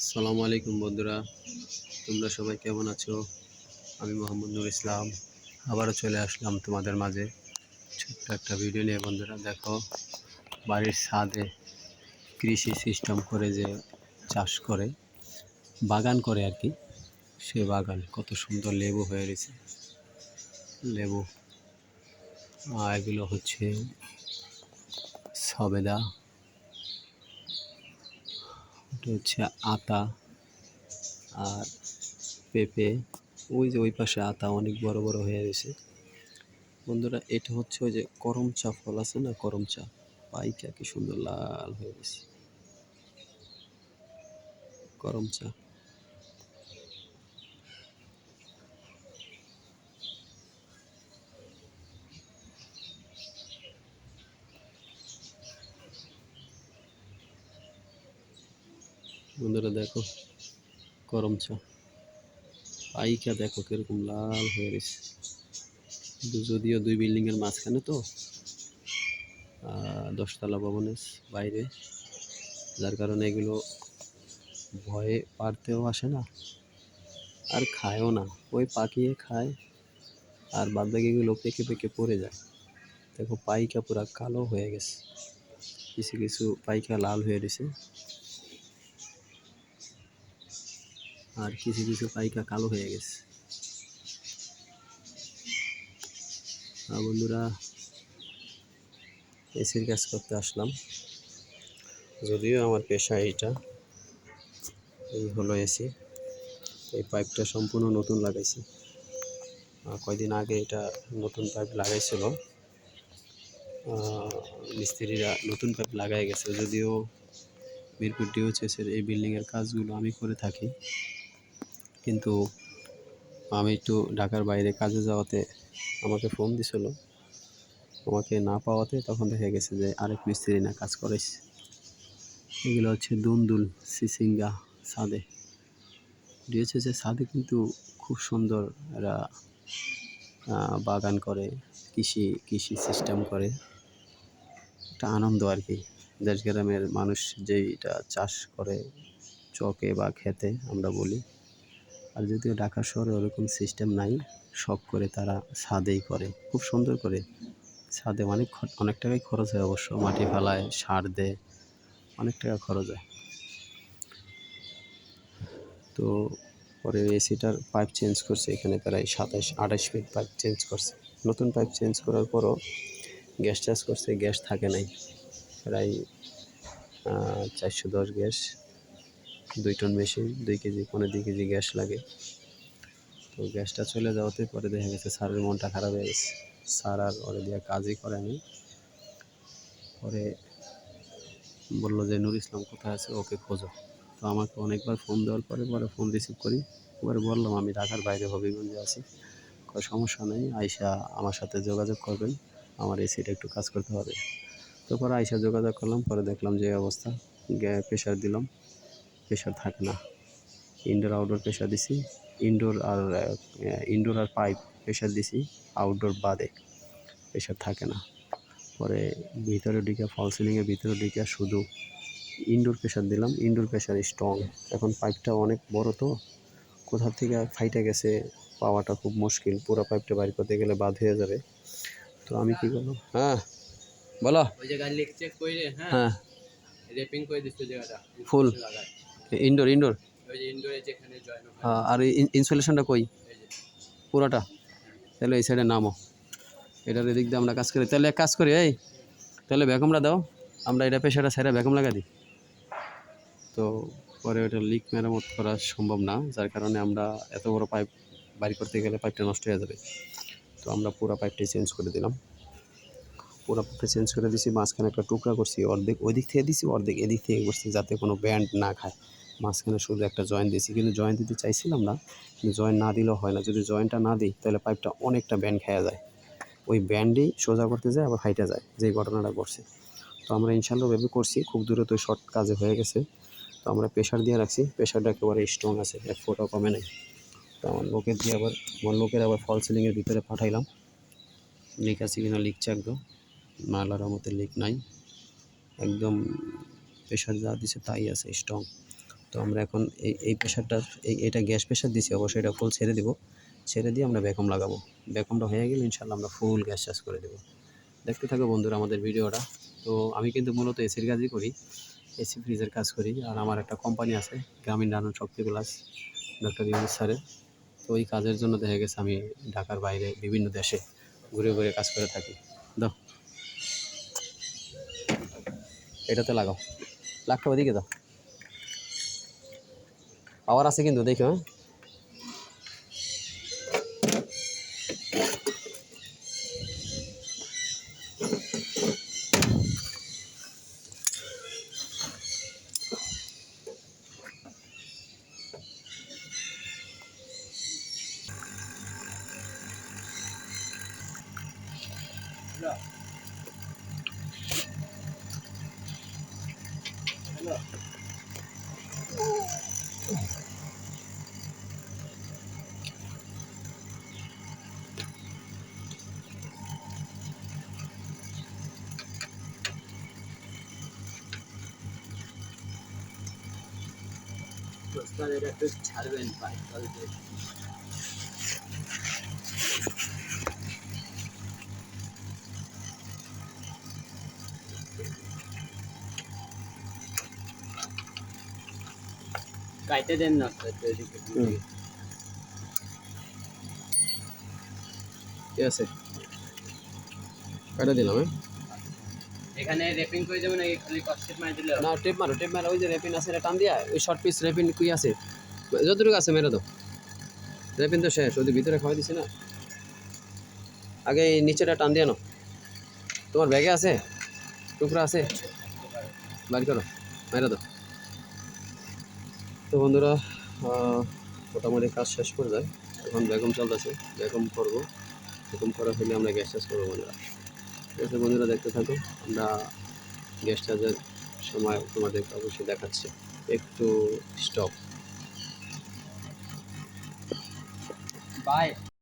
আসসালামু আলাইকুম বন্ধুরা, তোমরা সবাই কেমন আছো? আমি মোহাম্মদ নুর ইসলাম আবারও চলে আসলাম তোমাদের মাঝে ছোট্ট একটা ভিডিও নিয়ে। বন্ধুরা দেখো, বাড়ির ছাদে কৃষি সিস্টেম করে যে চাষ করে, বাগান করে আর কি। সে বাগান কত সুন্দর লেবু হয়ে রয়েছে। লেবু এগুলো হচ্ছে সবেদা, এটা হচ্ছে আতা আর পেঁপে। ওই যে ওই পাশে আতা অনেক বড় বড় হয়ে রয়েছে। বন্ধুরা এটা হচ্ছে ওই যে করম চা ফল আছে না, করম চা পাইকা কি সুন্দর লাল হয়ে গেছে করম চা। বন্ধুরা দেখো, করম চা পাইকা দেখো কিরকম লাল হয়ে গেছে। যদিও দুই বিল্ডিং এর মাঝখানে তো, 10তলা ভবনের বাইরে, যার কারণে এগুলো ভয়ে পারতেও আসে না আর খায়ও না। ওই পাকিয়ে খায় আর বাদ বাকিগুলো পেকে পেকে পড়ে যায়। দেখো পাইকা পুরা কালো হয়ে গেছে, কিছু কিছু পাইকা লাল হয়ে গেছে আর কিছু কিছু পাইকা কালো হয়ে গেছে। বন্ধুরা এসির কাজ করতে আসলাম, যদিও আমার পেশা এইটা। এই হলো এসি। এই পাইপটা সম্পূর্ণ নতুন লাগাইছি, কয়দিন আগে এটা নতুন পাইপ লাগাইছিল। মিস্ত্রিরা নতুন পাইপ লাগাই গেছে। যদিও মিরপুর ডিওএইচএসের এই বিল্ডিংয়ের কাজগুলো আমি করে থাকি, কিন্তু আমি একটু ঢাকার বাইরে কাজে যাওয়াতে আমাকে ফোন দিছিল। আমাকে না পাওয়াতে তখন দেখা গেছে যে আরেক মিস্ত্রি না কাজ করেছে। এগুলো হচ্ছে দুন্দুল সিসিঙ্গা ছাদে। ডিওএইচএসের ছাদে কিন্তু খুব সুন্দর এরা বাগান করে, কৃষি সিস্টেম করে। একটা আনন্দ আর কি। দেশ গ্রামের মানুষ যেইটা চাষ করে চকে বা খেতে আমরা বলি। আর যদিও ঢাকা শহরে ওরকম সিস্টেম নাই, শখ করে তারা ছাদেই করে, খুব সুন্দর করে। ছাদে অনেক টাকাই খরচ হয় অবশ্য, মাটি ফেলায়, সার দেয়, অনেক টাকা খরচ হয়। তো পরে এসিটার পাইপ চেঞ্জ করছে, এখানে প্রায় 27-28 ফিট পাইপ চেঞ্জ করছে। নতুন পাইপ চেঞ্জ করার পরও গ্যাস চার্জ করছে, গ্যাস থাকে নাই। প্রায় 410 gas, 2 ton machine, 2 KG 2 KG gas লাগে। তো গ্যাসটা চলে যাওয়াতে পরে দেখা গেছে স্যারের মনটা খারাপ হয়ে গেছে। স্যার আর ওরে দিয়ে কাজই করে নাই। পরে বললো যে নুর ইসলাম কোথায় আছে, ওকে খোঁজো। তো আমাকে অনেকবার ফোন দেওয়ার পরে ফোন রিসিভ করি। এবারে বললাম আমি ঢাকার বাইরে হবিগঞ্জে আছি। সমস্যা নেই, আইসা আমার সাথে যোগাযোগ করবেন, আমার এসিটা একটু কাজ করতে হবে। তো পরে আইসা যোগাযোগ করলাম, পরে দেখলাম যে অবস্থা। প্রেশার দিলাম, প্রেশার থাকে না। ইনডোর আউটডোর প্রেশার দিছি, ইনডোর আর পাইপ প্রেশার দিছি, আউটডোর বাদে প্রেশার থাকে না। পরে ভিতরে ঢুকে ফল সিলিংয়ের ভিতরে ঢুকে শুধু ইনডোর প্রেশার দিলাম, ইনডোর প্রেশার স্ট্রং। এখন পাইপটা অনেক বড় তো, কোথা থেকে ফাইটে গেছে পাওয়াটা খুব মুশকিল। পুরো পাইপটা বাইর করতে গেলে বাদ হয়ে যাবে। তো আমি কি করলাম, হ্যাঁ বলো, ওই জায়গা লিক চেক কইরে, হ্যাঁ র্যাপিং করে দিতে জায়গাটা ফুল ইনডোর ইনডোর, ওই যে ইনডোরে যেখানে জয়েন হয়। আর ইনসুলেশনটা কই পুরোটা? তাহলে এই সাইডে নামো, এটার এদিক দিয়ে আমরা কাজ করি। তাহলে এক কাজ করি, এই তাহলে ভ্যাকুমটা দাও, আমরা এটা পেশাটা সাইডে ভ্যাকুম লাগা দিই। তো পরে ওটা লিক মেরামত করা সম্ভব না, যার কারণে আমরা এত বড় পাইপ বাইর করতে গেলে পাইপটা নষ্ট হয়ে যাবে। তো আমরা পুরো পাইপটাই চেঞ্জ করে দিলাম, পুরো পাইপটা চেঞ্জ করে দিছি। মাঝখানে একটা টুকরা করছি, অর্ধেক ওই দিক থেকে দিছি, অর্ধেক এদিক থেকে করছি, যাতে কোনো ব্যান্ড না খায়। মাঝখানে শুধু একটা জয়েন্ট দিছি, কিন্তু জয়েন্ট দিতে চাইছিলাম না, কিন্তু জয়েন্ট না দিলেও হয় না। যদি জয়েন্টটা না দিই তাহলে পাইপটা অনেকটা ব্যান্ড খেয়ে যায়, ওই ব্যান্ডেই সোজা করতে যায় আবার ফাইটে যায়, যেই ঘটনাটা ঘটছে। তো আমরা ইনশাল্লাহ ভেবে করছি, খুব দ্রুত শর্ট কাজে হয়ে গেছে। তো আমরা প্রেশার দিয়ে রাখছি, প্রেশারটা একেবারে স্ট্রং আছে, 1 ফুটও কমে নেই। তো আমার লোকের আবার ফল সিলিংয়ের ভিতরে পাঠাইলাম, লিক আছে কিনা লিক চেক দাও। না, আল্লাহর রহমতে লিক নাই, একদম প্রেশার যা দিছে তাই আছে স্ট্রং। তো আমরা এখন এই প্রেশারটা এটা গ্যাস প্রেশার দিছি, অবশ্যই এটা ফুল ছেড়ে দিব। ছেড়ে দিয়ে আমরা ভ্যাকুয়াম লাগাবো। ভ্যাকুয়ামটা হয়ে গেলে ইনশাআল্লাহ আমরা ফুল গ্যাস চার্জ করে দেবো। দেখতে থাকো বন্ধুরা আমাদের ভিডিওটা। তো আমি কিন্তু মূলত এসির কাজই করি, এসি ফ্রিজের কাজ করি। আর আমার একটা কোম্পানি আছে গ্রামীণ রানন শক্তি প্লাস, ডক্টর ইউনুস স্যারের। তো ওই কাজের জন্য দেখা গেছে আমি ঢাকার বাইরে বিভিন্ন দেশে ঘুরে ঘুরে কাজ করে থাকি। দাও এটাতে লাগাও, লাখটা ওদিকে দাও, পাওয়ার আছে কিন্তু দেখো। হ্যাঁ এটা একটু ছাড়বেন পাইপ। কাইতে দেন না ঠিক আছে, কাটা দিলাম। এখানে র্যাপিং করে যাবেন নাকি খালি কস্টেপ মারি দিলে? না টেপ মারো, টেপ মারো। ওই যে র্যাপিং আছে এটা টান দিয়া, ওই শর্ট পিস র্যাপিং কুই আছে যতটুকু আছে মেরে দাও। র্যাপিং তো শেষ, ওই ভিতরে খাওয়াই দিছি না। আগে এই নিচেটা টান দিয়ে নাও। তোমার ব্যাগে আছে টুকরা আছে, বাড়ি করো, মেরে দাও। তো বন্ধুরা মোটামুটি কাজ শেষ করে যায়। এখন বেগম চলতেছে, বেগম করবো। বেগম করা হলে আমরা গ্যাস চার্জ করবো বন্ধুরা। ঠিক আছে বন্ধুরা, দেখতে থাকো। আমরা গ্যাস চার্জের সময় তোমাদেরকে অবশ্যই দেখাচ্ছি। একটু স্টপ বাই।